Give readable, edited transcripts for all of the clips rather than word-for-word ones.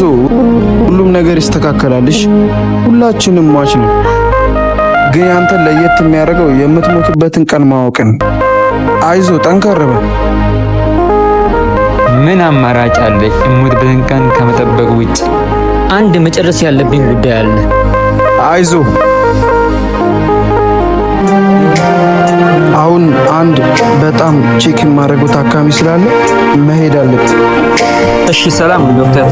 አይዞ ሁሉም ነገር ይስተካከላልሽ። ሁላችንም ሟች ነው። ግን አንተን ለየት የሚያደርገው የምትሞትበትን ቀን ማወቅን። አይዞ ጠንከር በል። ምን አማራጭ አለ? የምሞትበትን ቀን ከመጠበቅ ውጭ አንድ መጨረስ ያለብኝ ጉዳይ አለ። አይዞ አሁን አንድ በጣም ቼክ የማደርገው ታካሚ ስላለ መሄድ አለብኝ። እሺ ሰላም ዶክተር።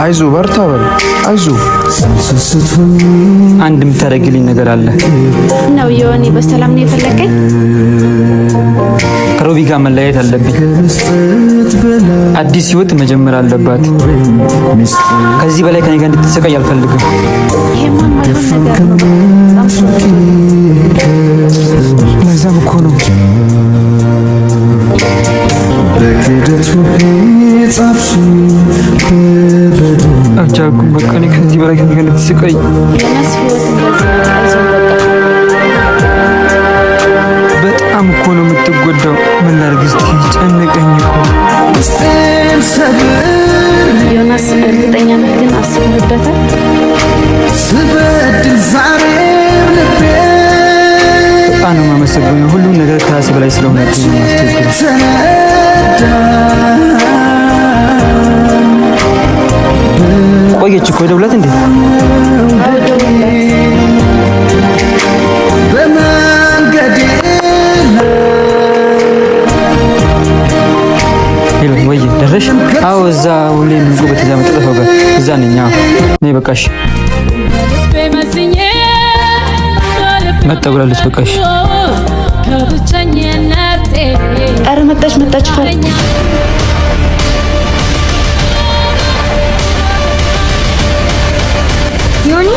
አይዞ በርታ በል። አይዞ አንድ የምታደርግልኝ ነገር አለ ነው። ዮኒ በሰላም ነው የፈለከኝ? ከሮቢ ጋር መለያየት አለብኝ። አዲስ ህይወት መጀመር አለባት። ከዚህ በላይ ከኔ ጋር እንድትሰቃይ አልፈልግም። ይሄማ ማይሆን ነገር ነው። ለዛም እኮ ነው አልቻልኩም። በቃ እኔ ከዚህ በላይ ከኔ ጋር እንድትሰቃይ በጣም እኮ ነው የምትጎዳው። ምን ላድርግ እስቲ ጨነቀኝ እኮ ዮናስ። እርግጠኛ ነህ ግን አስብበታል? በጣም ነው የማመሰግነው። ሁሉም ነገር ከራሴ በላይ ስለሆነ ቆየች እኮ ደውላት እንዴ? ወይ ደረሽ? አዎ እዛ ሁሌ ምን ጎበዝ እዛ መጠጠፈው ጋር እዛ ነኝ። ነይ በቃሽ። መጣ ብላለች። በቃሽ። ኧረ መጣች ዮኒ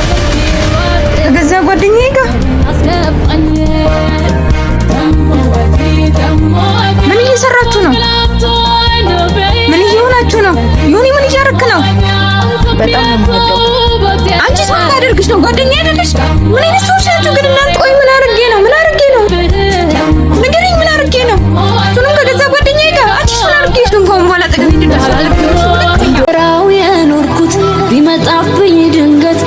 ከገዛ ጓደኛዬ ጋር ምን እየሰራችሁ ነው? ምን እየሆናችሁ ነው? ዮኒ ምን እያደረክ ነው? በጣም ነው የምወደው። አንቺስ ምን ታደርግሽ ነው? ጓደኛዬ አይደለሽ? ምን አይነት ሰዎች ናችሁ ግን እናንተ? ቆይ ምን አድርጌ ነው? ንገሪኝ፣ ምን አድርጌ ነው? እሱንም ከገዛ ጓደኛዬ ጋር አንቺስ ምን አድርጌሽ ነው? እንኳን በኋላ ጠገብ ራው የኖርኩት ቢመጣብኝ ድንገት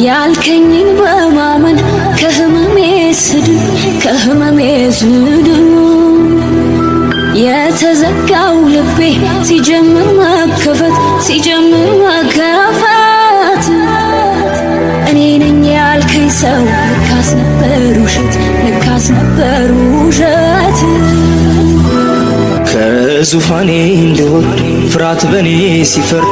ያልከኝን በማመን ከህመሜ ስድን የተዘጋው ልቤ ሲጀምር መከፈት እኔ ነኝ ያልከኝ ሰው ልካስ ነበር ውሸት። ከዙፋኔ እንደወርድ ፍርሃት በኔ ሲፈር